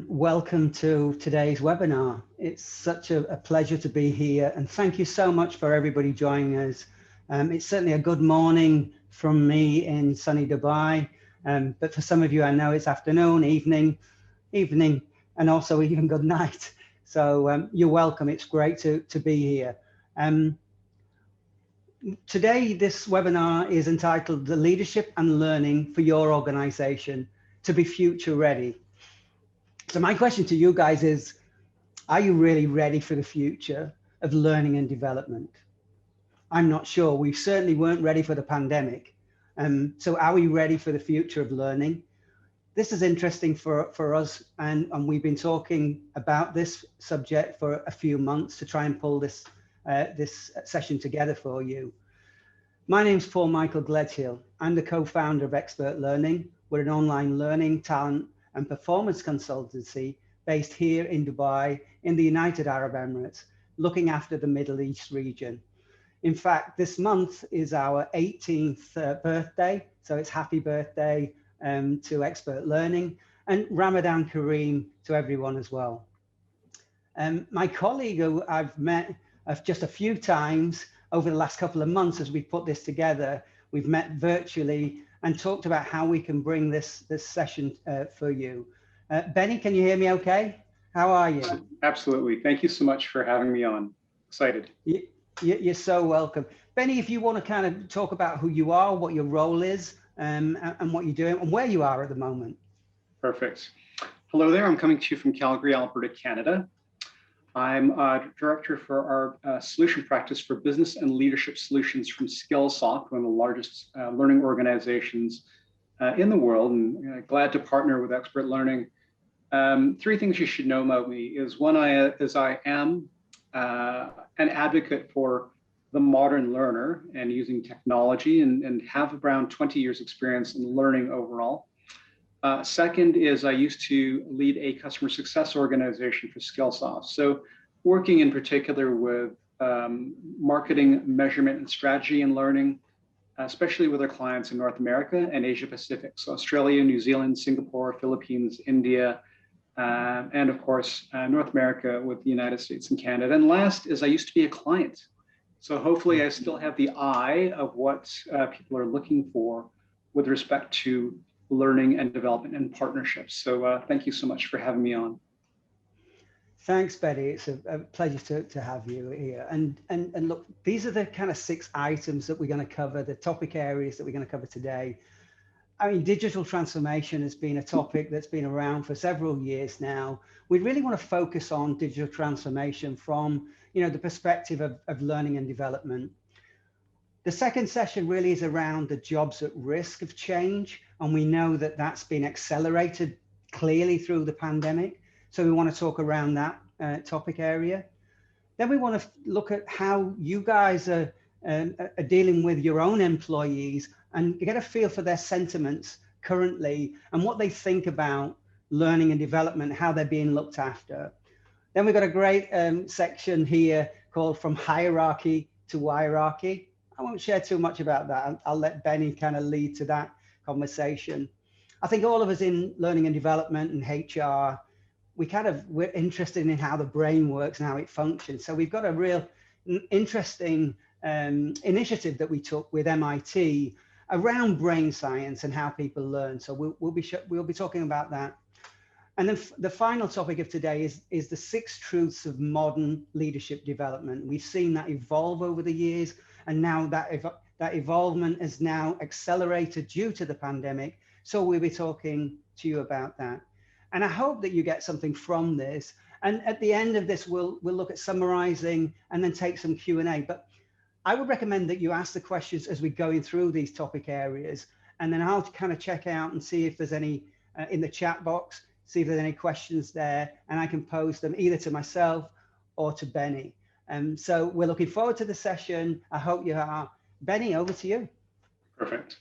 Welcome to today's webinar. It's such a pleasure to be here, and thank you so much for everybody joining us. It's certainly a good morning from me in sunny Dubai, but for some of you I know it's afternoon, evening, and also even good night. So you're welcome. It's great to be here. Today, this webinar is entitled The Leadership and Learning for Your Organization to be Future Ready. So my question to you guys is, are you really ready for the future of learning and development? I'm not sure. We certainly weren't ready for the pandemic. So are we ready for the future of learning? This is interesting for us, and we've been talking about this subject for a few months to try and pull this session together for you. My name's Paul Michael Gledhill. I'm the co-founder of Expert Learning. We're an online learning, talent, and performance consultancy based here in Dubai, in the United Arab Emirates, looking after the Middle East region. In fact, this month is our 18th birthday, so it's happy birthday to Expert Learning, and Ramadan Kareem to everyone as well. My colleague who I've met just a few times over the last couple of months as we put this together, we've met virtually and talked about how we can bring this session for you. Benny, can you hear me okay? How are you? Absolutely. Thank you so much for having me on. Excited. You're so welcome. Benny, if you want to kind of talk about who you are, what your role is, and what you're doing and where you are at the moment. Perfect. Hello there. I'm coming to you from Calgary, Alberta, Canada. I'm director for our solution practice for business and leadership solutions from Skillsoft, one of the largest learning organizations in the world, and glad to partner with Expert Learning. Three things you should know about me is one, I am an advocate for the modern learner and using technology, and have around 20 years experience in learning overall. Second is I used to lead a customer success organization for Skillsoft. So working in particular with marketing, measurement, and strategy and learning, especially with our clients in North America and Asia Pacific. So Australia, New Zealand, Singapore, Philippines, India, and of course, North America with the United States and Canada. And last is I used to be a client. So hopefully I still have the eye of what people are looking for with respect to learning and development and partnerships. So thank you so much for having me on. Thanks, Betty. It's a pleasure to have you here. And look, these are the kind of 6 items that we're going to cover, the topic areas that we're going to cover today. I mean, digital transformation has been a topic that's been around for several years now. We really want to focus on digital transformation from, the perspective of learning and development. The second session really is around the jobs at risk of change. And we know that that's been accelerated clearly through the pandemic. So we want to talk around that topic area. Then we want to look at how you guys are dealing with your own employees and get a feel for their sentiments currently and what they think about learning and development, how they're being looked after. Then we've got a great section here called From Hierarchy to Hierarchy. I won't share too much about that. I'll let Benny kind of lead to that conversation. I think all of us in learning and development and HR, we're interested in how the brain works and how it functions. So we've got a real interesting initiative that we took with MIT around brain science and how people learn. So we'll be talking about that. And then the final topic of today is the 6 truths of modern leadership development. We've seen that evolve over the years, and now that evolvement is now accelerated due to the pandemic. So we'll be talking to you about that. And I hope that you get something from this. And at the end of this, we'll look at summarizing and then take some Q&A. But I would recommend that you ask the questions as we're going through these topic areas. And then I'll kind of check out and see if there's any in the chat box, see if there's any questions there, and I can pose them either to myself or to Benny. So we're looking forward to the session. I hope you are. Benny, over to you. Perfect.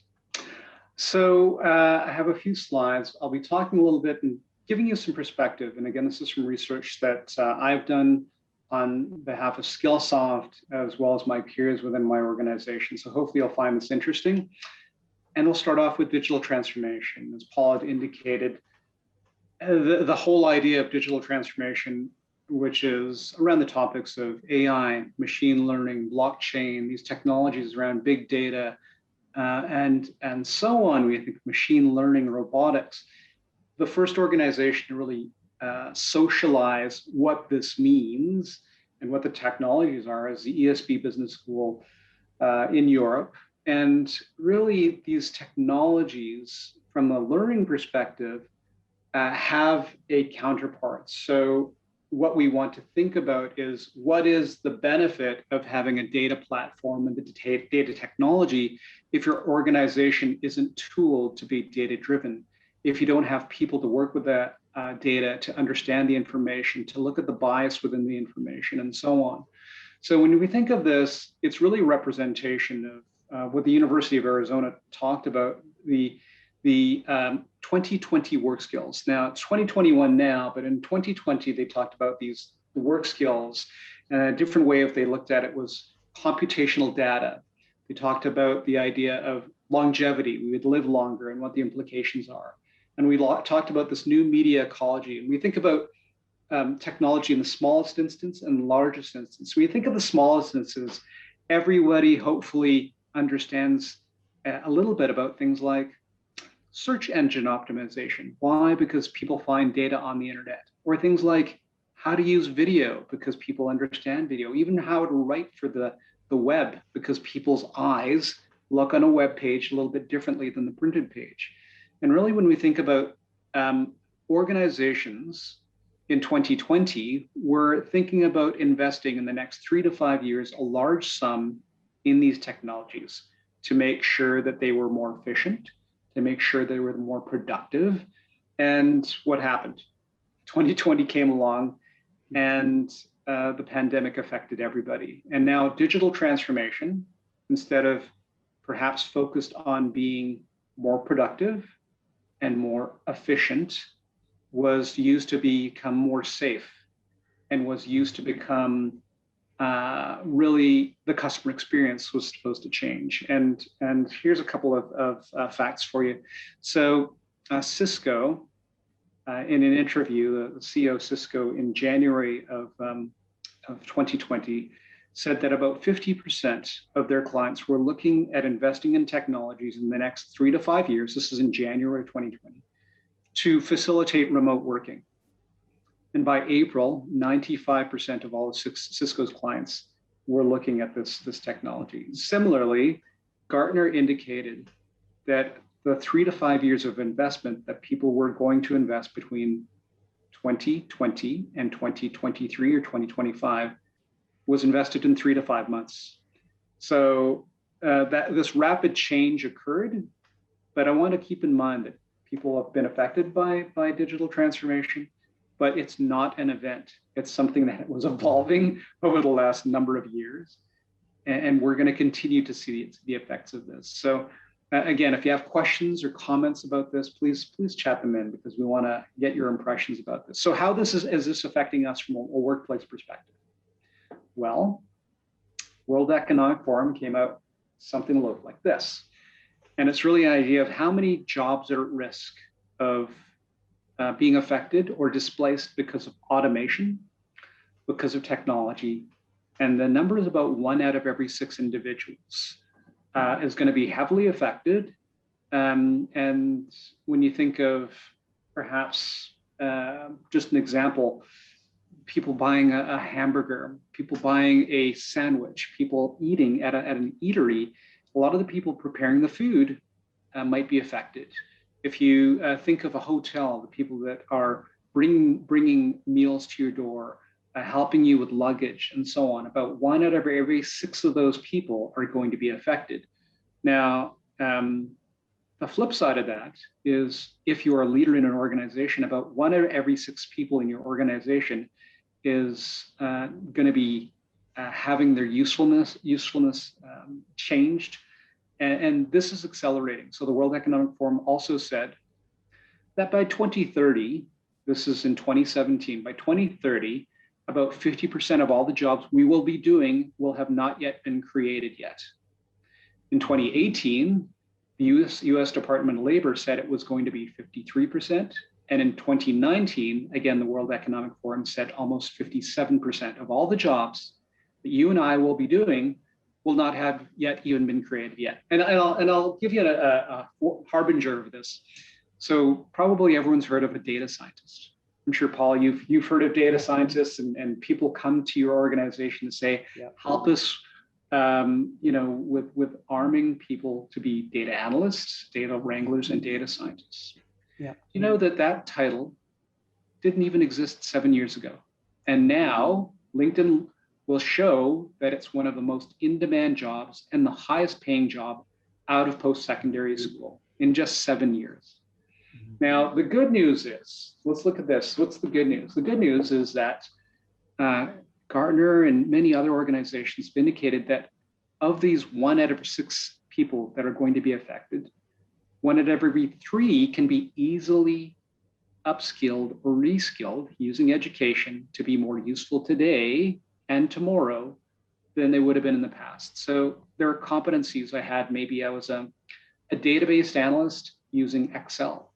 So I have a few slides. I'll be talking a little bit and giving you some perspective. And again, this is from research that I've done on behalf of Skillsoft, as well as my peers within my organization. So hopefully you'll find this interesting. And we'll start off with digital transformation. As Paul had indicated, the whole idea of digital transformation, which is around the topics of AI, machine learning, blockchain, these technologies around big data, and so on. We think machine learning, robotics. The first organization to really socialize what this means and what the technologies are is the ESB Business School in Europe. And really, these technologies, from a learning perspective, have a counterpart. So what we want to think about is what is the benefit of having a data platform and the data technology if your organization isn't tooled to be data-driven, if you don't have people to work with that data, to understand the information, to look at the bias within the information, and so on. So when we think of this, it's really a representation of what the University of Arizona talked about, the 2020 work skills. Now it's 2021 now, but in 2020 they talked about the work skills, and a different way of they looked at it was computational data. They talked about the idea of longevity, we would live longer, and what the implications are. And we talked about this new media ecology, and we think about technology in the smallest instance and the largest instance. So we think of the smallest instances, everybody hopefully understands a little bit about things like search engine optimization. Why? Because people find data on the internet. Or things like how to use video, because people understand video. Even how to write for the web, because people's eyes look on a web page a little bit differently than the printed page. And really, when we think about organizations in 2020, we're thinking about investing in the next 3 to 5 years a large sum in these technologies to make sure that they were more efficient, to make sure they were more productive. And what happened? 2020 came along, and the pandemic affected everybody. And now digital transformation, instead of perhaps focused on being more productive and more efficient, was used to become more safe, and was used to become really the customer experience was supposed to change. And here's a couple of facts for you. So Cisco, in an interview, the CEO of Cisco in January of 2020 said that about 50% of their clients were looking at investing in technologies in the next 3 to 5 years. This is in January 2020, to facilitate remote working. And by April, 95% of all of Cisco's clients were looking at this technology. Similarly, Gartner indicated that the 3 to 5 years of investment that people were going to invest between 2020 and 2023 or 2025 was invested in 3 to 5 months. So that this rapid change occurred, but I want to keep in mind that people have been affected by digital transformation, but it's not an event. It's something that was evolving over the last number of years. And we're going to continue to see the effects of this. So again, if you have questions or comments about this, please chat them in, because we want to get your impressions about this. So how is this affecting us from a workplace perspective? Well, World Economic Forum came out something looked like this. And it's really an idea of how many jobs are at risk of being affected or displaced because of automation, because of technology. And the number is about 1 out of every 6 individuals is going to be heavily affected. And when you think of perhaps just an example, people buying a hamburger, people buying a sandwich, people eating at an eatery, a lot of the people preparing the food might be affected. If you think of a hotel, the people that are bringing meals to your door, helping you with luggage and so on, about 1 out of every 6 of those people are going to be affected. Now, the flip side of that is if you are a leader in an organization, about 1 out of every 6 people in your organization is going to be having their usefulness changed. And this is accelerating. So the World Economic Forum also said that by 2030, this is in 2017, by 2030, about 50% of all the jobs we will be doing will have not yet been created yet. In 2018, the US Department of Labor said it was going to be 53%. And in 2019, again, the World Economic Forum said almost 57% of all the jobs that you and I will be doing will not have yet even been created yet. And I'll give you a harbinger of this. So probably everyone's heard of a data scientist. I'm sure, Paul, you've heard of data scientists, and people come to your organization to say, help us, with arming people to be data analysts, data wranglers, and data scientists. Yeah. You know that title didn't even exist 7 years ago. And now LinkedIn will show that it's one of the most in-demand jobs and the highest paying job out of post-secondary school in just 7 years. Now, the good news is, let's look at this. What's the good news? The good news is that Gartner and many other organizations have indicated that of these 1 out of 6 people that are going to be affected, 1 out of every 3 can be easily upskilled or reskilled using education to be more useful today and tomorrow than they would have been in the past. So there are competencies I had. Maybe I was a database analyst using Excel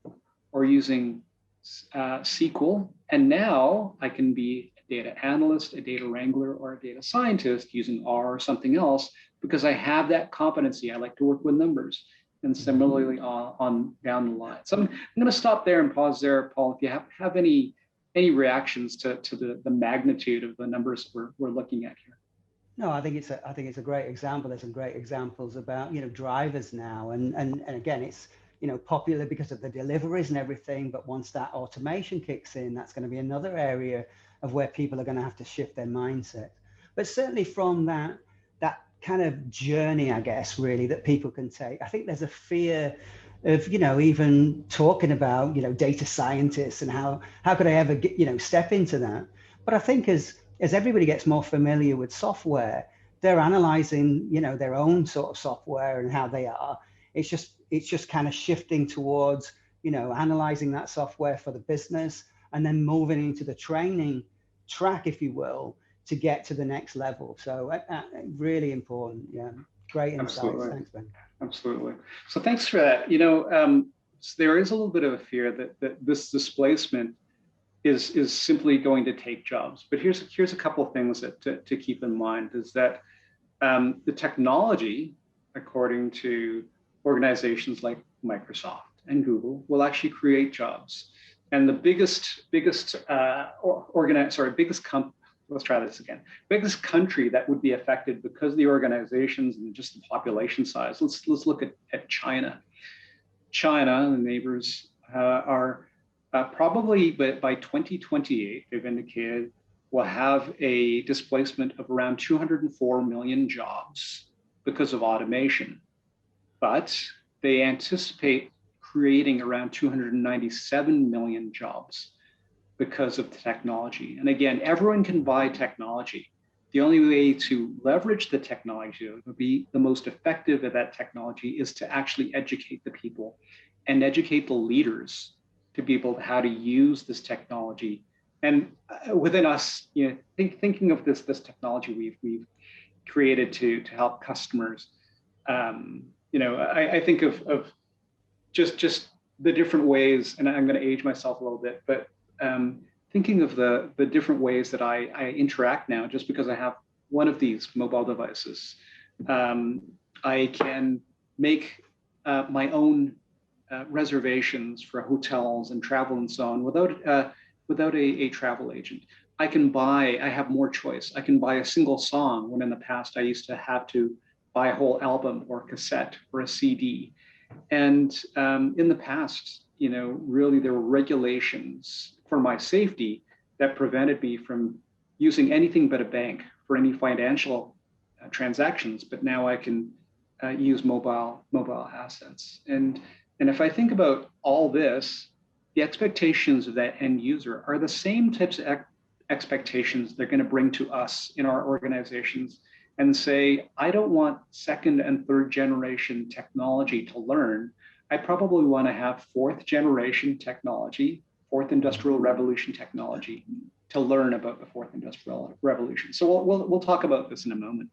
or using SQL, and now I can be a data analyst, a data wrangler, or a data scientist using R or something else because I have that competency. I like to work with numbers, and similarly on down the line. So I'm going to stop there and pause there, Paul. If you have any reactions to the magnitude of the numbers we're looking at here. No, I think it's a great example. There's some great examples about drivers now, and again, it's popular because of the deliveries and everything. But once that automation kicks in, that's going to be another area of where people are going to have to shift their mindset. But certainly from that kind of journey, I guess, really, that people can take, I think there's a fear of even talking about data scientists and how could I ever get step into that. But I think as everybody gets more familiar with software, they're analyzing their own sort of software and how they are. It's just kind of shifting towards analyzing that software for the business and then moving into the training track, if you will, to get to the next level. So really important. Yeah, great insights. Absolutely. Thanks, Ben. Absolutely. So thanks for that. There is a little bit of a fear that this displacement is simply going to take jobs. But here's a couple of things to keep in mind is that the technology, according to organizations like Microsoft and Google, will actually create jobs. And the biggest country that would be affected because of the organizations and just the population size. Let's look at China. China and the neighbors are probably by 2028, they've indicated, will have a displacement of around 204 million jobs because of automation. But they anticipate creating around 297 million jobs because of the technology. And again, everyone can buy technology. The only way to leverage the technology, to be the most effective at that technology, is to actually educate the people and educate the leaders to be able to how to use this technology. And within us, thinking of this technology we've created to help customers. I think of just the different ways, and I'm going to age myself a little bit, but thinking of the different ways that I interact now, just because I have one of these mobile devices, I can make my own reservations for hotels and travel and so on without a travel agent. I have more choice. I can buy a single song when in the past I used to have to buy a whole album or cassette or a CD. And in the past, really there were regulations for my safety that prevented me from using anything but a bank for any financial transactions. But now I can use mobile assets. And if I think about all this, the expectations of that end user are the same types of expectations they're going to bring to us in our organizations and say, I don't want second and third generation technology to learn. I probably want to have fourth generation technology, fourth industrial revolution technology to learn about the fourth industrial revolution. So we'll talk about this in a moment.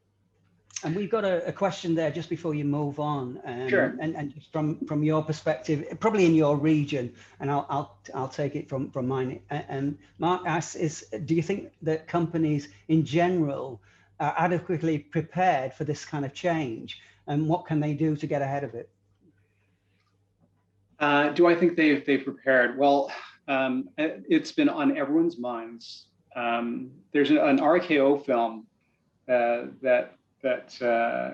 And we've got a question there just before you move on, Sure. and just from your perspective, probably in your region, and I'll take it from mine. And Mark asks, do you think that companies in general are adequately prepared for this kind of change, and what can they do to get ahead of it? Do I think they've prepared? Well, it's been on everyone's minds. There's an RKO film that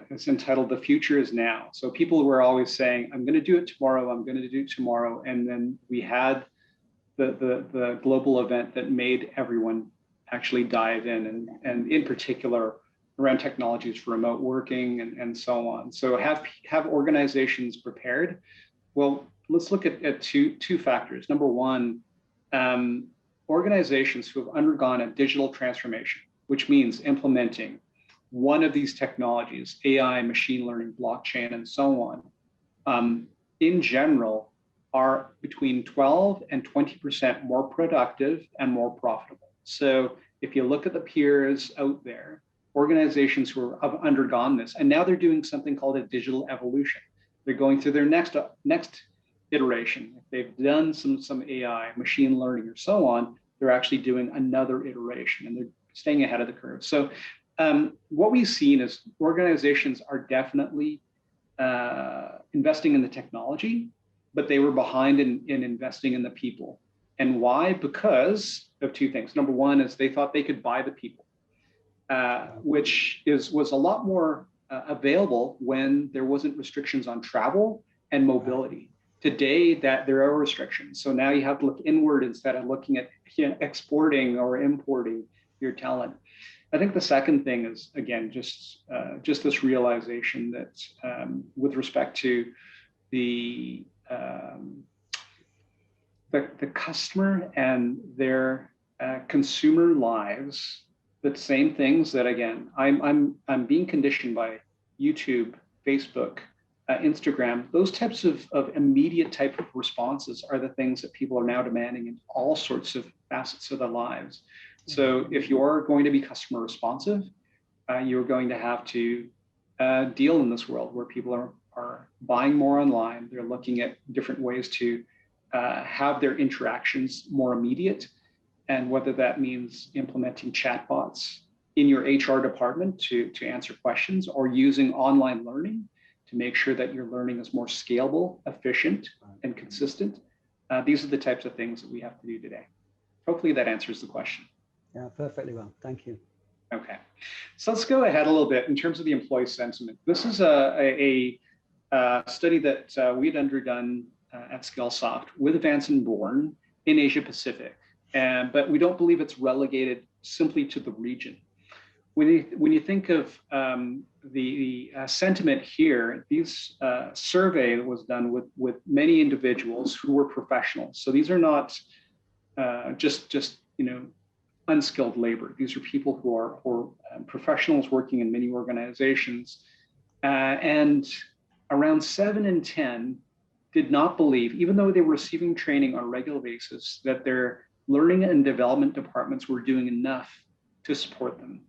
is entitled "The Future Is Now." So people were always saying, "I'm going to do it tomorrow. I'm going to do it tomorrow," and then we had the global event that made everyone actually dive in, and in particular around technologies for remote working and so on. So have organizations prepared? Well, let's look at two factors. Number one, organizations who have undergone a digital transformation, which means implementing one of these technologies, AI, machine learning, blockchain, and so on, in general, are between 12 and 20% more productive and more profitable. So if you look at the peers out there, organizations who have undergone this, and now they're doing something called a digital evolution. They're going through their next iteration. If they've done some AI, machine learning, or so on, they're actually doing another iteration, and they're staying ahead of the curve. So what we've seen is organizations are definitely investing in the technology, but they were behind in investing in the people. And why? Because of two things. Number one is they thought they could buy the people, which was a lot more available when there wasn't restrictions on travel and mobility. Today, that there are restrictions. So now you have to look inward instead of looking at exporting or importing your talent. I think the second thing is, again, just this realization that with respect to the customer and their consumer lives, the same things that, again, I'm being conditioned by YouTube, Facebook, Instagram. Those types of immediate type of responses are the things that people are now demanding in all sorts of facets of their lives. So if you're going to be customer responsive, you're going to have to deal in this world where people are buying more online. They're looking at different ways to have their interactions more immediate, and whether that means implementing chatbots in your HR department to answer questions, or using online learning to make sure that your learning is more scalable, efficient, and consistent. These are the types of things that we have to do today. Hopefully that answers the question. Yeah, perfectly well. Thank you. Okay, so let's go ahead a little bit in terms of the employee sentiment. This is a study that we had underdone at Skillsoft with Vance and Bourne in Asia Pacific, but we don't believe it's relegated simply to the region. When you think of the sentiment here, these survey was done with many individuals who were professionals. So these are not just unskilled labor. These are people who are professionals working in many organizations, and around 7 in 10 did not believe, even though they were receiving training on a regular basis, that their learning and development departments were doing enough to support them.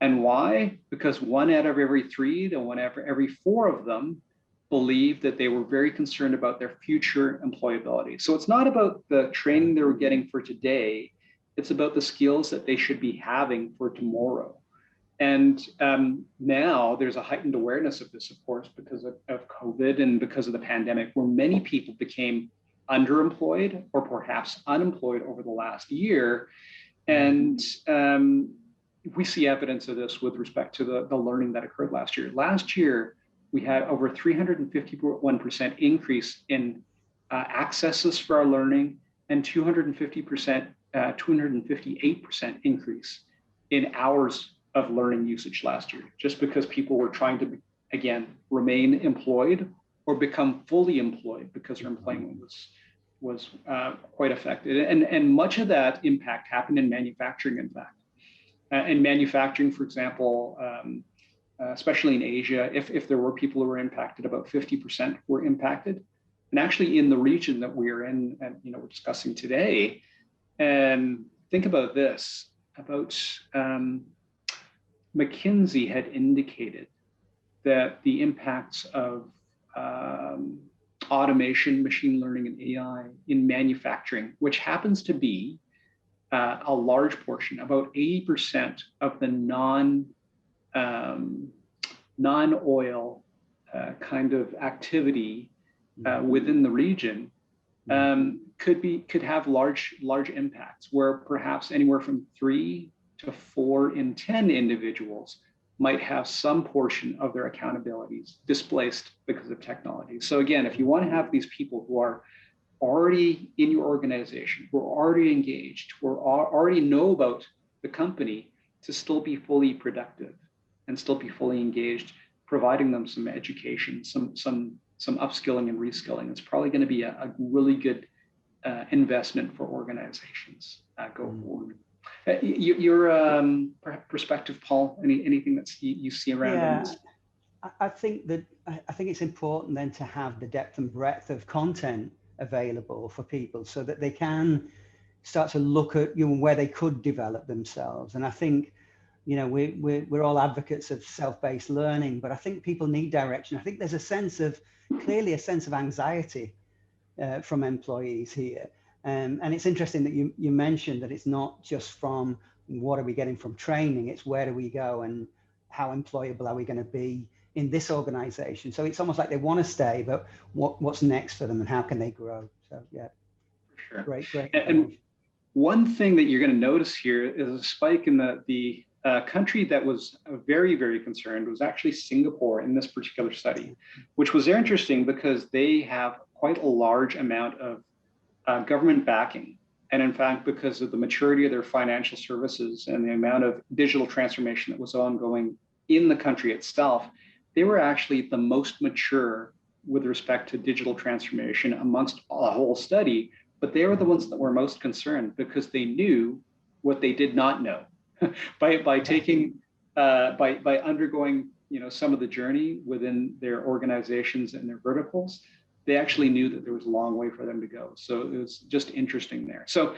And why? Because 1 out of every 3 to 1 out of every 4 of them believed that they were very concerned about their future employability. So it's not about the training they were getting for today, it's about the skills that they should be having for tomorrow. And now there's a heightened awareness of this, of course, because of COVID and because of the pandemic, where many people became underemployed or perhaps unemployed over the last year. And we see evidence of this with respect to the learning that occurred last year. Last year, we had over 351% increase in accesses for our learning, and 258% increase in hours of learning usage last year, just because people were trying to, again, remain employed or become fully employed because their employment was quite affected. And much of that impact happened in manufacturing, in fact. In manufacturing, for example, especially in Asia, if there were people who were impacted, about 50% were impacted. And actually in the region that we are in, and we're discussing today, and think about this, about McKinsey had indicated that the impacts of automation, machine learning, and AI in manufacturing, which happens to be a large portion, about 80% of the non-oil kind of activity within the region, could have large impacts, where perhaps anywhere from 3 to 4 in 10 individuals might have some portion of their accountabilities displaced because of technology. So again, if you want to have these people who are already in your organization, who are already engaged, who are already know about the company, to still be fully productive and still be fully engaged, providing them some education, some upskilling and reskilling, it's probably going to be a really good investment for organizations go forward. Your perspective, Paul, anything that you see around this? I think it's important then to have the depth and breadth of content available for people so that they can start to look at where they could develop themselves. And I think we're all advocates of self-based learning, but I think people need direction. I think there's clearly a sense of anxiety from employees here. And it's interesting that you mentioned that it's not just from what are we getting from training, it's where do we go and how employable are we going to be in this organization. So it's almost like they want to stay, but what's next for them and how can they grow? So yeah, for sure. Great. And one thing that you're going to notice here is a spike in the country that was very, very concerned was actually Singapore in this particular study, which was interesting because they have quite a large amount of government backing. And in fact, because of the maturity of their financial services and the amount of digital transformation that was ongoing in the country itself, they were actually the most mature with respect to digital transformation amongst a whole study, but they were the ones that were most concerned because they knew what they did not know. by undergoing some of the journey within their organizations and their verticals, they actually knew that there was a long way for them to go. So it was just interesting there. So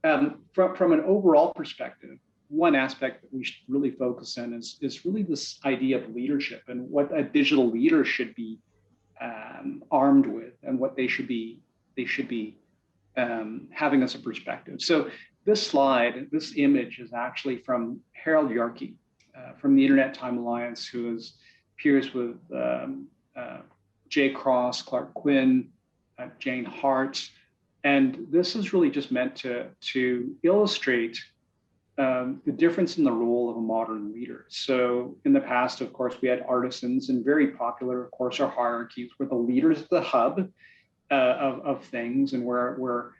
from an overall perspective, one aspect that we should really focus on is really this idea of leadership and what a digital leader should be armed with and what they should be having as a perspective. So this image is actually from Harold Yarkey from the Internet Time Alliance, who is peers with Jay Cross, Clark Quinn, Jane Hart. And this is really just meant to illustrate the difference in the role of a modern leader. So in the past, of course, we had artisans, and very popular, of course, are hierarchies where the leaders of the hub of things, and where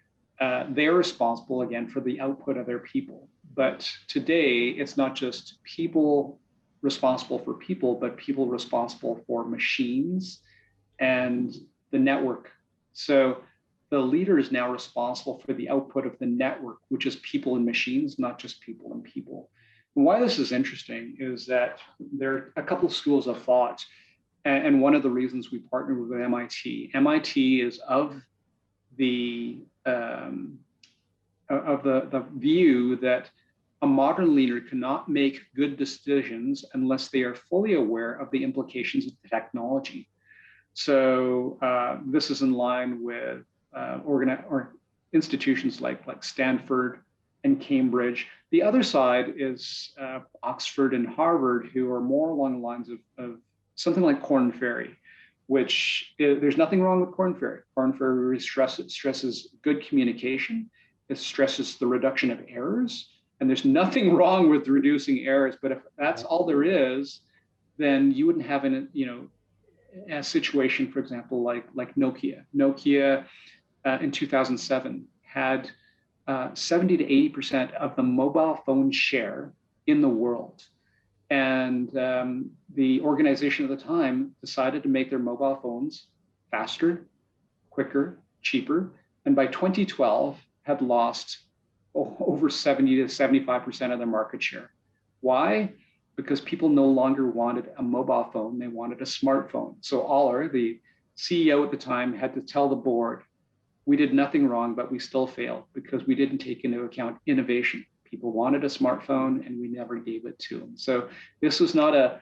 they're responsible again for the output of their people. But today, it's not just people responsible for people, but people responsible for machines and the network. So the leader is now responsible for the output of the network, which is people and machines, not just people and people. And why this is interesting is that there are a couple of schools of thought. And one of the reasons we partnered with MIT. MIT is of the view that a modern leader cannot make good decisions unless they are fully aware of the implications of the technology. So this is in line with institutions like Stanford and Cambridge. The other side is Oxford and Harvard, who are more along the lines of something like Korn Ferry, which there's nothing wrong with Korn Ferry. Korn Ferry stresses good communication. It stresses the reduction of errors. And there's nothing wrong with reducing errors. But if that's all there is, then you wouldn't have a situation, for example, like Nokia. Nokia in 2007 had 70 to 80% of the mobile phone share in the world. And the organization at the time decided to make their mobile phones faster, quicker, cheaper. And by 2012, had lost over 70 to 75% of their market share. Why? Because people no longer wanted a mobile phone, they wanted a smartphone. So Aller, the CEO at the time, had to tell the board, we did nothing wrong, but we still failed because we didn't take into account innovation. People wanted a smartphone and we never gave it to them. So this was not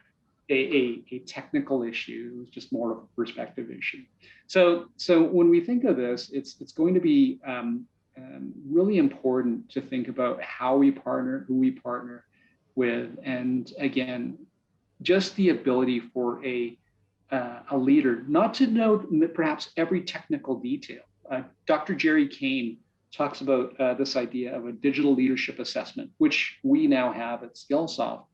a technical issue. It was just more of a perspective issue. So when we think of this, it's going to be really important to think about how we partner, who we partner with, and again, just the ability for a leader not to know perhaps every technical detail. Dr. Jerry Kane talks about this idea of a digital leadership assessment, which we now have at Skillsoft,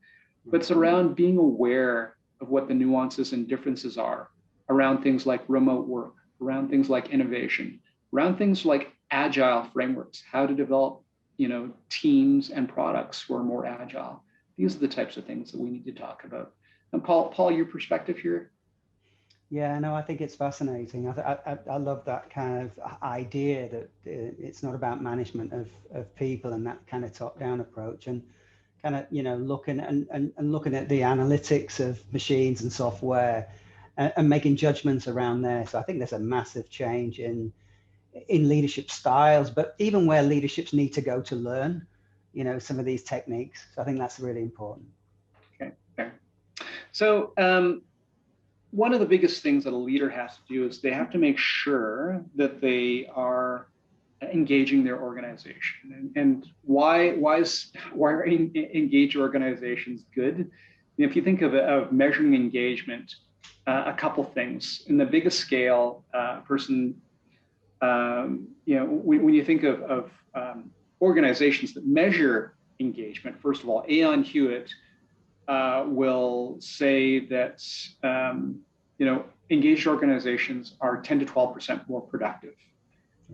but it's around being aware of what the nuances and differences are around things like remote work, around things like innovation, around things like agile frameworks, how to develop, teams and products who are more agile. These are the types of things that we need to talk about. And Paul, your perspective here? Yeah, no, I think it's fascinating. I love that kind of idea that it's not about management of people and that kind of top-down approach, and kind of looking at the analytics of machines and software and making judgments around there. So I think there's a massive change in leadership styles, but even where leaderships need to go to learn, some of these techniques. So I think that's really important. Okay. So one of the biggest things that a leader has to do is they have to make sure that they are engaging their organization. And why are engaged organizations good? If you think of measuring engagement, a couple things. In the biggest scale, when you think of organizations that measure engagement, first of all, Aon Hewitt will say that engaged organizations are 10 to 12% more productive.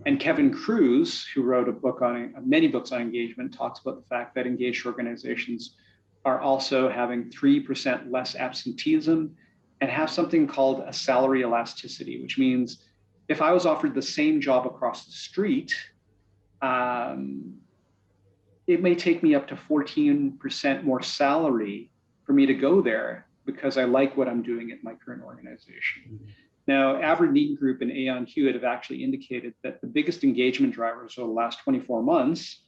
And Kevin Kruse, who wrote many books on engagement, talks about the fact that engaged organizations are also having 3% less absenteeism and have something called a salary elasticity, which means if I was offered the same job across the street, it may take me up to 14% more salary for me to go there because I like what I'm doing at my current organization. Mm-hmm. Now, Aberdeen Group and Aon Hewitt have actually indicated that the biggest engagement drivers over the last 24 months,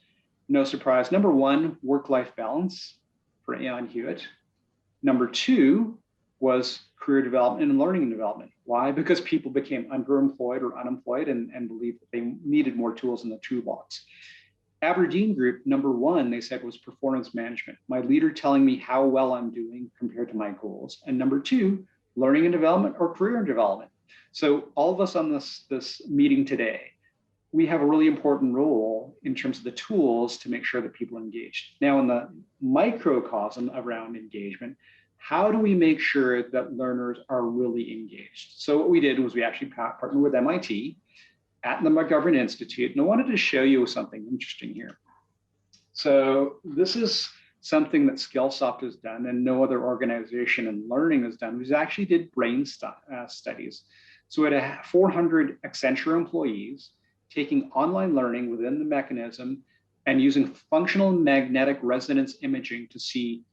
no surprise, number one, work-life balance for Aon Hewitt. Number two was career development and learning and development. Why? Because people became underemployed or unemployed and believed that they needed more tools in the toolbox. Aberdeen Group, number one, they said, was performance management. My leader telling me how well I'm doing compared to my goals. And number two, learning and development or career and development. So all of us on this meeting today, we have a really important role in terms of the tools to make sure that people are engaged. Now, in the microcosm around engagement, how do we make sure that learners are really engaged? So what we did was we actually partnered with MIT at the McGovern Institute, and I wanted to show you something interesting here. So this is something that Skillsoft has done and no other organization in learning has done. We actually did brain studies. So we had 400 Accenture employees taking online learning within the mechanism and using functional magnetic resonance imaging to see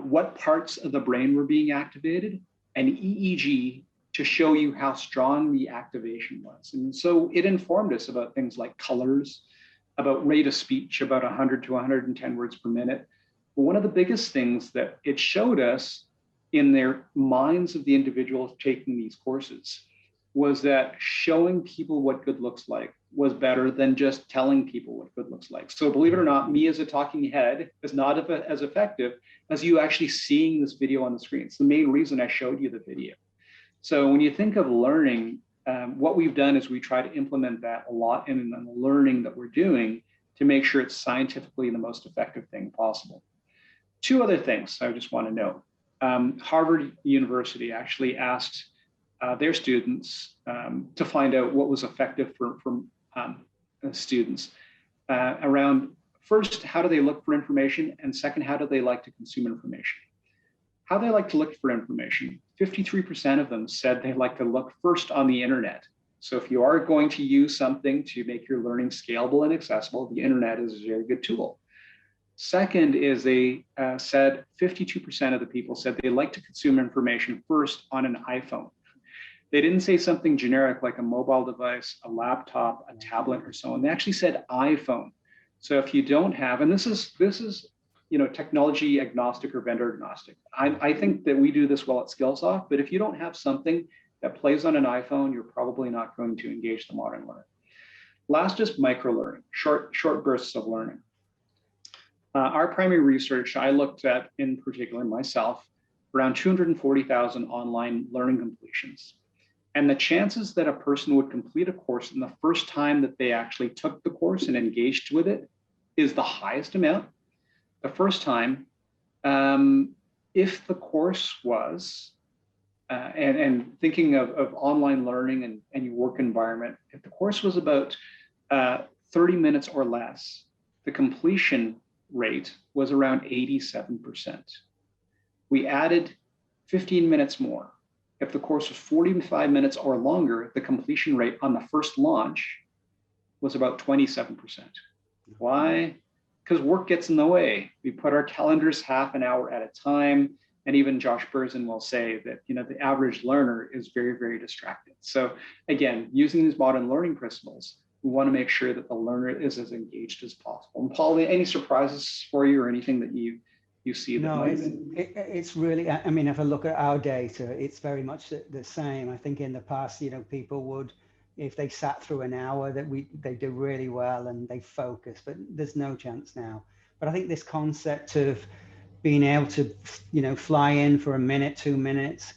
what parts of the brain were being activated, and EEG to show you how strong the activation was. And so it informed us about things like colors, about rate of speech, about 100 to 110 words per minute. But one of the biggest things that it showed us in their minds of the individuals taking these courses was that showing people what good looks like was better than just telling people what good looks like. So believe it or not, me as a talking head is not as effective as you actually seeing this video on the screen. It's the main reason I showed you the video. So when you think of learning, what we've done is we try to implement that a lot in the learning that we're doing to make sure it's scientifically the most effective thing possible. Two other things I just want to note. Harvard University actually asked their students to find out what was effective for students around, first, how do they look for information? And second, how do they like to consume information? How they like to look for information. 53% of them said they like to look first on the internet. So if you are going to use something to make your learning scalable and accessible, the internet is a very good tool. Second is they said 52% of the people said they like to consume information first on an iPhone. They didn't say something generic like a mobile device, a laptop, a tablet, or so on. They actually said iPhone. So if you don't have, and this is technology agnostic or vendor agnostic. I think that we do this well at Skillsoft, but if you don't have something that plays on an iPhone, you're probably not going to engage the modern learner. Last is micro-learning, short bursts of learning. Our primary research, I looked at in particular myself, around 240,000 online learning completions. And the chances that a person would complete a course in the first time that they actually took the course and engaged with it is the highest amount. The first time, if the course was, and thinking of online learning and your work environment, if the course was about 30 minutes or less, the completion rate was around 87%. We added 15 minutes more. If the course was 45 minutes or longer, the completion rate on the first launch was about 27%. Why? Because work gets in the way. We put our calendars half an hour at a time. And even Josh Berzin will say that the average learner is very, very distracted. So again, using these modern learning principles, we want to make sure that the learner is as engaged as possible. And Paul, any surprises for you or anything that you see? No, it's really, I mean, if I look at our data, it's very much the same. I think in the past, people would, if they sat through an hour, they do really well and they focus, but there's no chance now. But I think this concept of being able to, fly in for a minute, 2 minutes,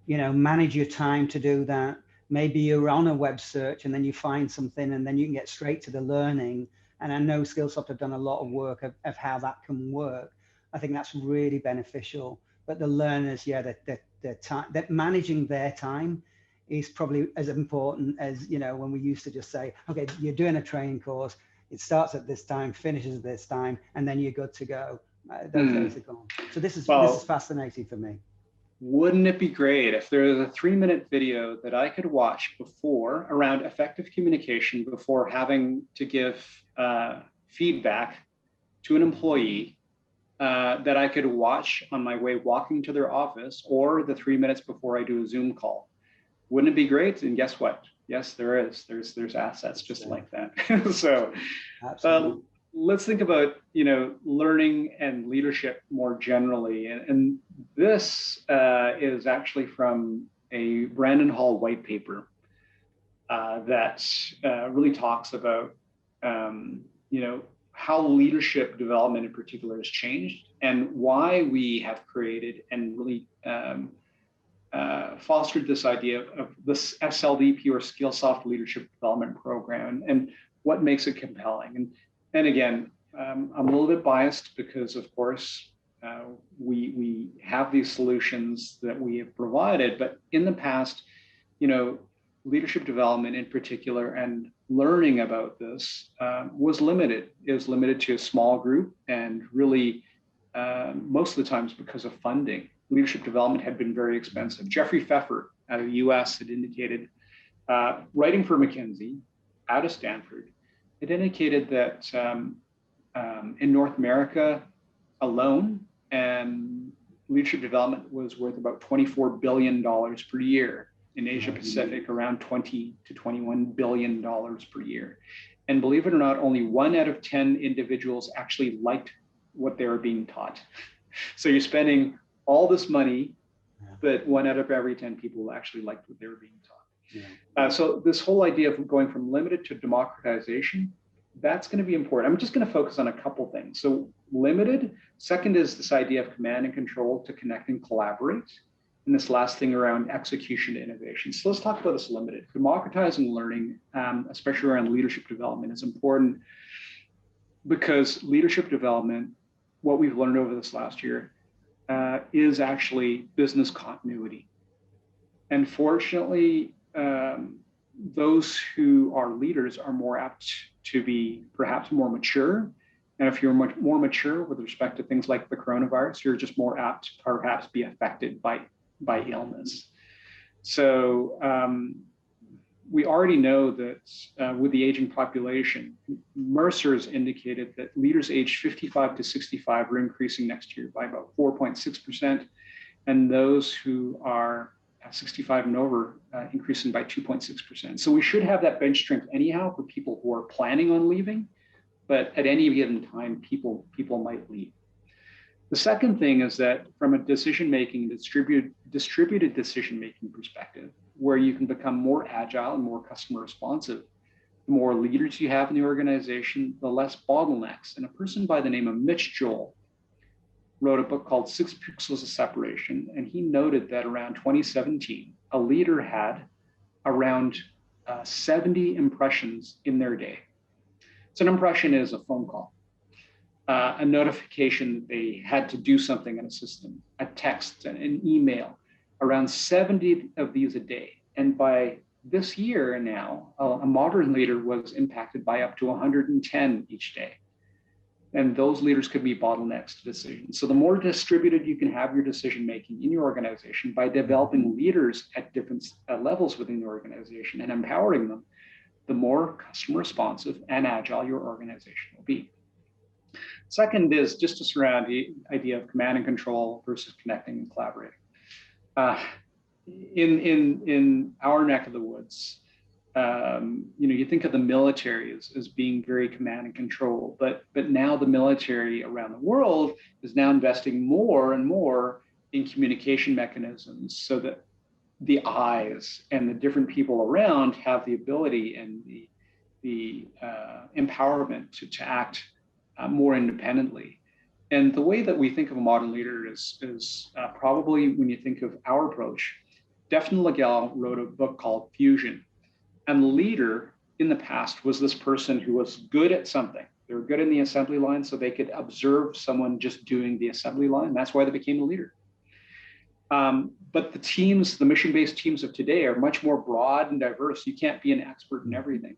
manage your time to do that. Maybe you're on a web search and then you find something and then you can get straight to the learning. And I know Skillsoft have done a lot of work of how that can work. I think that's really beneficial. But the learners, the time, that managing their time is probably as important as, when we used to just say, okay, you're doing a training course, it starts at this time, finishes at this time, and then you're good to go. Those days are gone. So this is fascinating for me. Wouldn't it be great if there was a 3-minute video that I could watch before around effective communication, before having to give feedback to an employee, that I could watch on my way walking to their office, or the 3 minutes before I do a Zoom call? Wouldn't it be great? And guess what? Yes, there is. There's assets just like that. So let's think about learning and leadership more generally. And this is actually from a Brandon Hall white paper that really talks about how leadership development in particular has changed and why we have created and really fostered this idea of this SLDP, or Skillsoft Leadership Development Program, and what makes it compelling. And again, I'm a little bit biased because, of course, we have these solutions that we have provided, but in the past, leadership development in particular and learning about this was limited. It was limited to a small group, and really most of the times because of funding. Leadership development had been very expensive. Jeffrey Pfeffer out of the US had indicated, writing for McKinsey out of Stanford, it indicated that in North America alone, leadership development was worth about $24 billion per year. In Asia Pacific, around $20 to $21 billion per year. And believe it or not, only 1 out of 10 individuals actually liked what they were being taught. So you're spending all this money, but 1 out of every 10 people actually liked what they were being taught. So this whole idea of going from limited to democratization, that's going to be important. I'm just going to focus on a couple things. So limited, second is this idea of command and control to connect and collaborate. And this last thing around execution to innovation. So let's talk about this limited. Democratizing learning, especially around leadership development, is important because leadership development, what we've learned over this last year, is actually business continuity. And fortunately, those who are leaders are more apt to be perhaps more mature. And if you're much more mature with respect to things like the coronavirus, you're just more apt to perhaps be affected by illness. So we already know that with the aging population, Mercer's indicated that leaders aged 55 to 65 are increasing next year by about 4.6%, and those who are 65 and over increasing by 2.6%. So we should have that bench strength anyhow for people who are planning on leaving, but at any given time, people might leave. The second thing is that from a decision-making, distributed decision-making perspective, where you can become more agile and more customer responsive, the more leaders you have in the organization, the less bottlenecks. And a person by the name of Mitch Joel wrote a book called 6 Pixels of Separation. And he noted that around 2017, a leader had around 70 impressions in their day. So an impression is a phone call, a notification that they had to do something in a system, a text, an email, around 70 of these a day. And by this year now, a modern leader was impacted by up to 110 each day. And those leaders could be bottlenecks to decisions. So the more distributed you can have your decision-making in your organization by developing leaders at different levels within the organization and empowering them, the more customer responsive and agile your organization will be. Second is just to surround the idea of command and control versus connecting and collaborating. In our neck of the woods, you think of the military as being very command and control, but now the military around the world is now investing more and more in communication mechanisms so that the eyes and the different people around have the ability and the empowerment to act more independently. And the way that we think of a modern leader is probably, when you think of our approach, Defton Legel wrote a book called Fusion. And the leader in the past was this person who was good at something. They were good in the assembly line, so they could observe someone just doing the assembly line. That's why they became a leader. But the teams, the mission-based teams of today are much more broad and diverse. You can't be an expert in everything.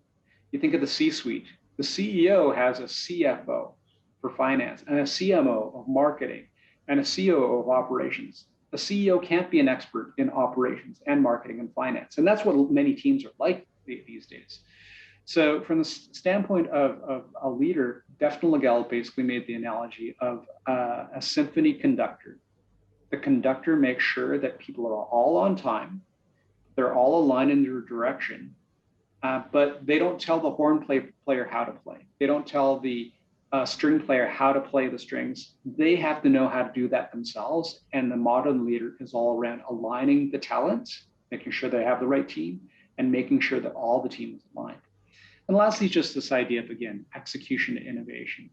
You think of the C-suite. The CEO has a CFO for finance and a CMO of marketing and a COO of operations. A CEO can't be an expert in operations and marketing and finance. And that's what many teams are like these days. So from the standpoint of a leader, Defton Legel basically made the analogy of a symphony conductor. The conductor makes sure that people are all on time, they're all aligned in their direction, but they don't tell the horn player how to play. They don't tell the string player how to play the strings. They have to know how to do that themselves. And the modern leader is all around aligning the talents, making sure they have the right team, and making sure that all the team is aligned. And lastly, just this idea of, again, execution to innovation.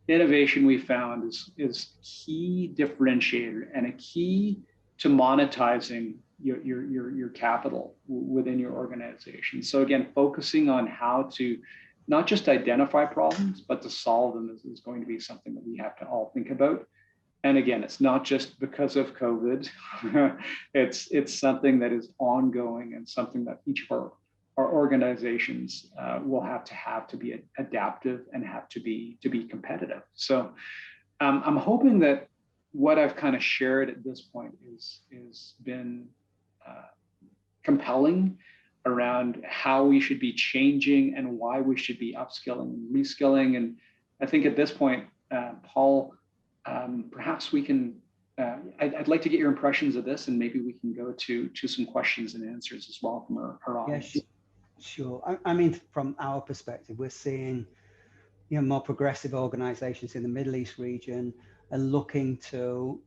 Innovation, we found, is key differentiator and a key to monetizing your capital within your organization. So again, focusing on how to not just identify problems, but to solve them is going to be something that we have to all think about. And again, it's not just because of COVID. it's something that is ongoing and something that each of our organizations will have to be adaptive and have to be competitive. So I'm hoping that what I've kind of shared at this point is been compelling around how we should be changing and why we should be upskilling and reskilling. And I think at this point, Paul, perhaps we can, I'd like to get your impressions of this, and maybe we can go to some questions and answers as well from our audience. Yeah, sure. I mean, from our perspective, we're seeing more progressive organizations in the Middle East region are looking to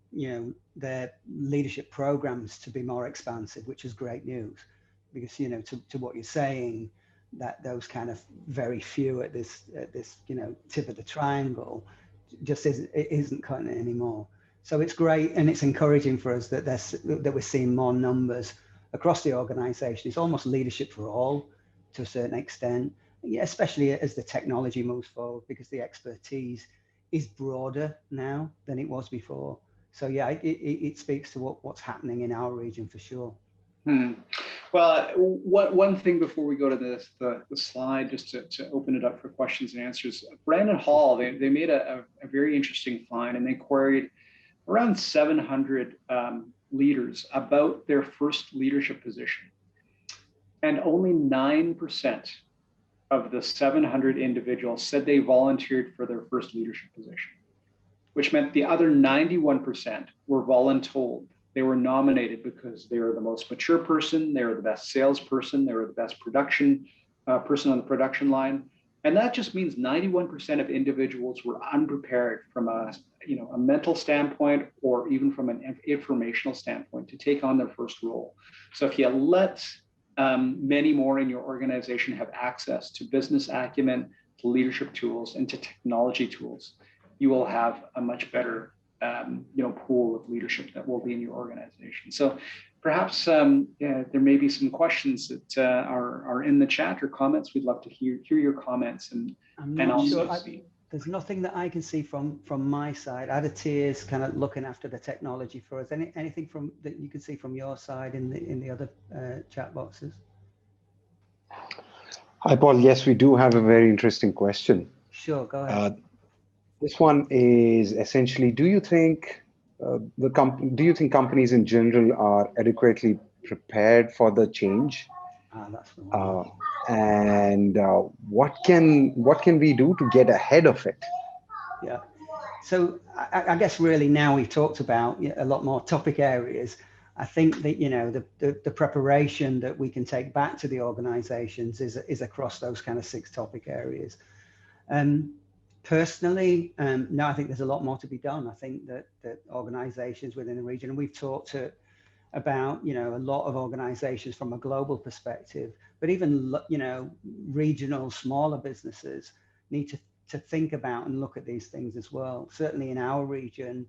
their leadership programs to be more expansive, which is great news. Because to what you're saying, that those kind of very few at this tip of the triangle just isn't cutting it anymore. So it's great, and it's encouraging for us that we're seeing more numbers across the organization. It's almost leadership for all to a certain extent, especially as the technology moves forward, because the expertise is broader now than it was before. So yeah, it speaks to what's happening in our region for sure. Well, one thing before we go to the slide, just to open it up for questions and answers, Brandon Hall, they made a very interesting find, and they queried around 700 leaders about their first leadership position. And only 9% of the 700 individuals said they volunteered for their first leadership position, which meant the other 91% were voluntold. They were nominated because they were the most mature person, they were the best salesperson, they were the best production person on the production line, And that just means 91% of individuals were unprepared from a mental standpoint or even from an informational standpoint to take on their first role. So if you let many more in your organization have access to business acumen, to leadership tools, and to technology tools, you will have a much better pool of leadership that will be in your organization. So perhaps there may be some questions that are in the chat or comments. We'd love to hear your comments and also sure. see. There's nothing that I can see from my side. Aditi is kind of looking after the technology for us. Anything from that you can see from your side in the other chat boxes? Hi, Paul. Yes, we do have a very interesting question. Sure, go ahead. This one is essentially: do you think companies in general are adequately prepared for the change? That's the one. And what can we do to get ahead of it? Yeah. So I guess really now we've talked about a lot more topic areas. I think that the preparation that we can take back to the organizations is across those kind of 6 topic areas. Personally, no, I think there's a lot more to be done. I think that organizations within the region, and we've talked about a lot of organizations from a global perspective, but even regional smaller businesses need to think about and look at these things as well. Certainly in our region,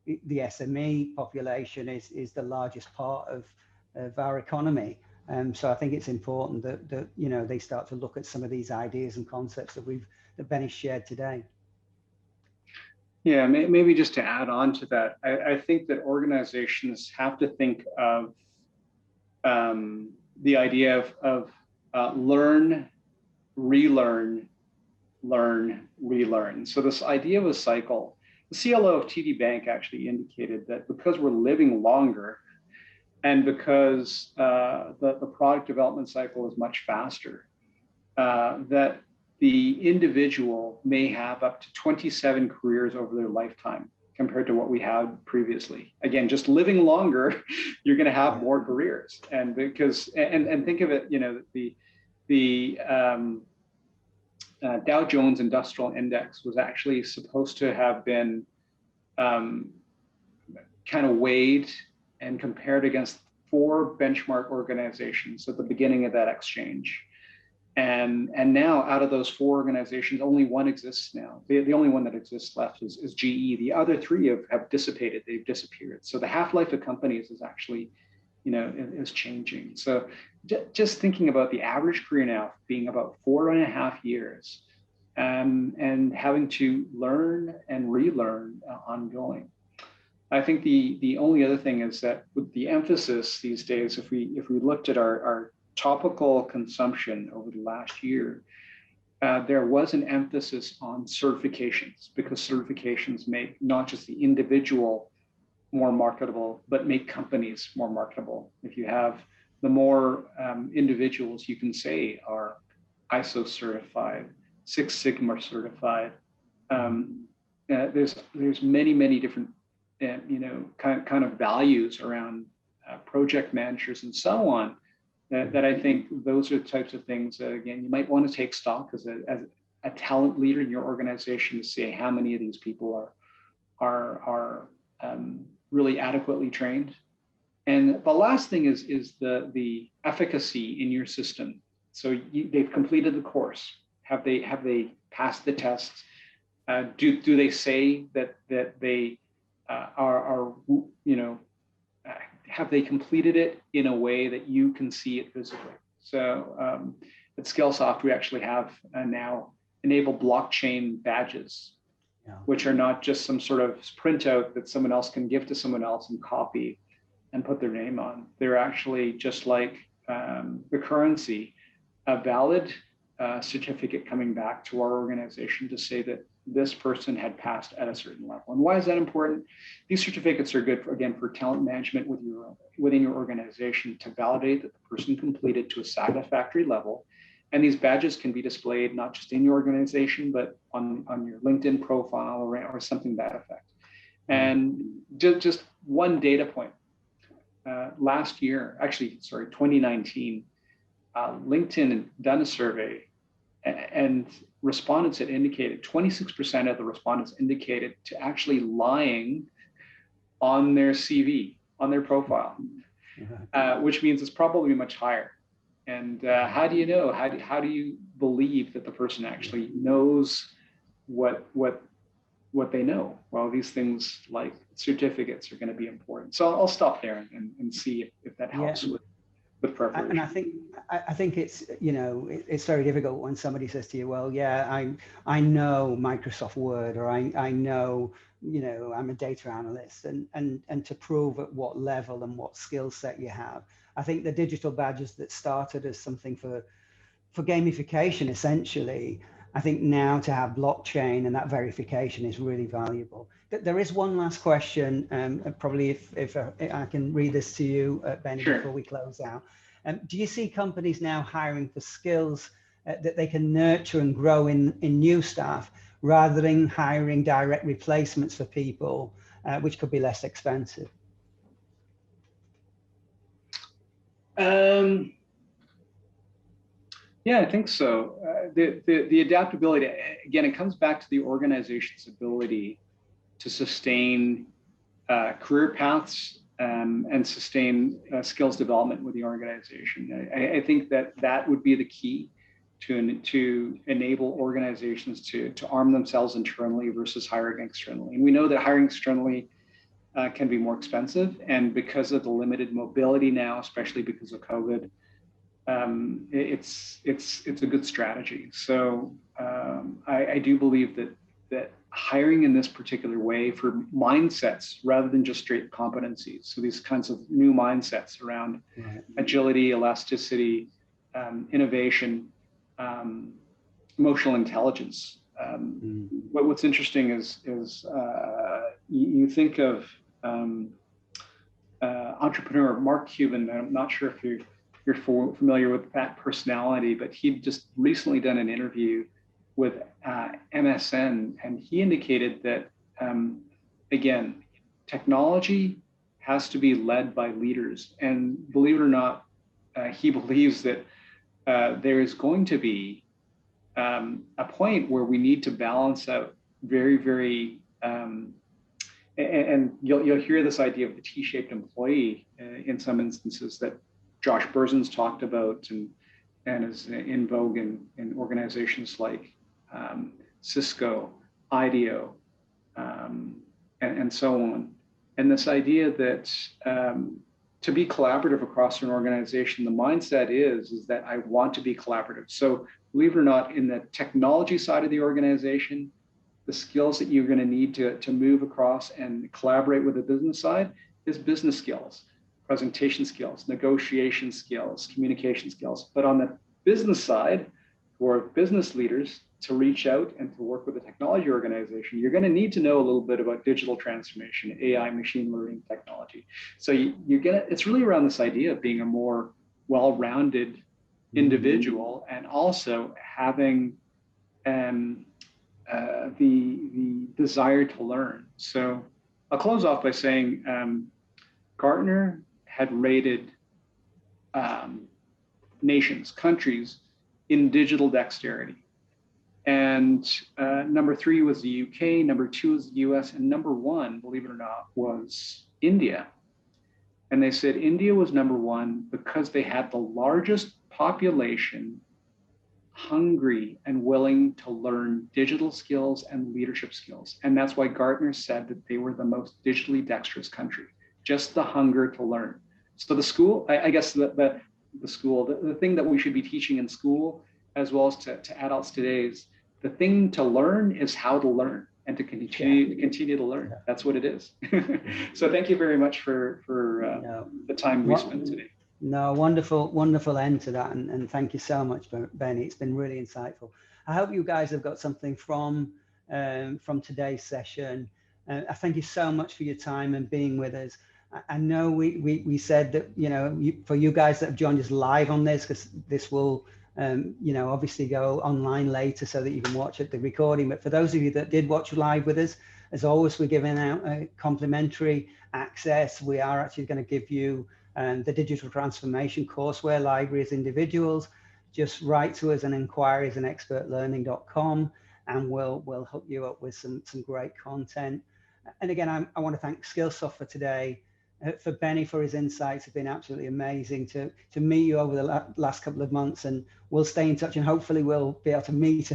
the SME population is the largest part of our economy. So I think it's important that they start to look at some of these ideas and concepts that Benny shared today. Yeah, maybe just to add on to that, I think that organizations have to think of the idea of learn, relearn, learn, relearn. So this idea of a cycle, the CLO of TD Bank actually indicated that because we're living longer and because the product development cycle is much faster, that the individual may have up to 27 careers over their lifetime compared to what we had previously. Again, just living longer, you're going to have more careers. And because, and think of it, the Dow Jones Industrial Index was actually supposed to have been kind of weighed and compared against 4 benchmark organizations at the beginning of that exchange. And now out of those 4 organizations, only one exists now. The only one that exists left is GE. The other 3 have dissipated, they've disappeared. So the half-life of companies is actually, is changing. So just thinking about the average career now being about 4.5 years and having to learn and relearn ongoing. I think the only other thing is that with the emphasis these days, if we looked at our topical consumption over the last year, there was an emphasis on certifications, because certifications make not just the individual more marketable, but make companies more marketable. If you have the more individuals you can say are ISO certified, Six Sigma certified, there's many different kind of values around project managers and so on. That I think those are the types of things that, again, you might want to take stock as a talent leader in your organization to say how many of these people are really adequately trained. And the last thing is the efficacy in your system. So they've completed the course. Have they passed the tests? Do they say that they are have they completed it in a way that you can see it visibly? So at Skillsoft, we actually have now enabled blockchain badges, which are not just some sort of printout that someone else can give to someone else and copy and put their name on. They're actually just like the currency, a valid certificate coming back to our organization to say that this person had passed at a certain level. And why is that important? These certificates are good, for talent management within your organization to validate that the person completed to a satisfactory level. And these badges can be displayed not just in your organization, but on your LinkedIn profile or something to that effect. And just one data point. Last year, 2019, LinkedIn done a survey and respondents had indicated, 26% of the respondents indicated to actually lying on their CV, on their profile, which means it's probably much higher. And how do you know? How do you believe that the person actually knows what they know? Well, these things like certificates are going to be important. So I'll stop there and see if that helps with preparation. And I think it's, you know, it's very difficult when somebody says to you, well, yeah, I know Microsoft Word, or I know, you know, I'm a data analyst, and to prove at what level and what skill set you have. I think the digital badges that started as something for gamification, essentially, I think now to have blockchain and that verification is really valuable. There is one last question, probably if I can read this to you, Benny, sure, before we close out. Do you see companies now hiring for skills that they can nurture and grow in new staff, rather than hiring direct replacements for people, which could be less expensive? Yeah, I think so. The adaptability, again, it comes back to the organization's ability to sustain career paths and sustain skills development with the organization. I think that would be the key to enable organizations to arm themselves internally versus hiring externally. And we know that hiring externally can be more expensive, and because of the limited mobility now, especially because of COVID, it's a good strategy. So I do believe that hiring in this particular way for mindsets rather than just straight competencies, so these kinds of new mindsets around agility, elasticity, innovation, emotional intelligence. What's interesting is you think of entrepreneur Mark Cuban. I'm not sure if you're familiar with that personality, but he'd just recently done an interview with MSN, and he indicated that, again, technology has to be led by leaders. And believe it or not, he believes that there is going to be a point where we need to balance out very, very, and you'll hear this idea of the T-shaped employee in some instances that Josh Berzin's talked about and is in vogue in organizations like Cisco, IDEO, and so on. And this idea that to be collaborative across an organization, the mindset is that I want to be collaborative. So believe it or not, in the technology side of the organization, the skills that you're going to need to move across and collaborate with the business side is business skills, presentation skills, negotiation skills, communication skills. But on the business side, for business leaders to reach out and to work with a technology organization, you're going to need to know a little bit about digital transformation, AI, machine learning technology. So it's really around this idea of being a more well-rounded individual, and also having the desire to learn. So I'll close off by saying Gartner had rated nations, countries in digital dexterity. And number 3 was the UK, number 2 was the US, and number 1, believe it or not, was India. And they said India was number 1 because they had the largest population hungry and willing to learn digital skills and leadership skills. And that's why Gartner said that they were the most digitally dexterous country, just the hunger to learn. So the school, I guess the thing that we should be teaching in school, as well as to adults today, is the thing to learn is how to learn and to continue to learn. That's what it is. So thank you very much for the time we spent today. No, wonderful end to that. And thank you so much, Benny. It's been really insightful. I hope you guys have got something from today's session. I thank you so much for your time and being with us. I know we said that, you know, for you guys that have joined us live on this, because this will, you know, obviously go online later so that you can watch it, the recording. But for those of you that did watch live with us, as always, we're giving out complimentary access. We are actually going to give you the digital transformation courseware library as individuals, just write to us and inquiries@expertlearning.com, and we'll hook you up with some great content. And again, I want to thank Skillsoft for today. For Benny for his insights have been absolutely amazing to meet you over the last couple of months, and we'll stay in touch and hopefully we'll be able to meet,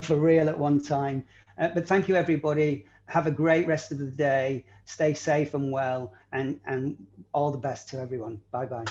for real at one time. But thank you, everybody. Have a great rest of the day. Stay safe and well, and all the best to everyone. Bye-bye.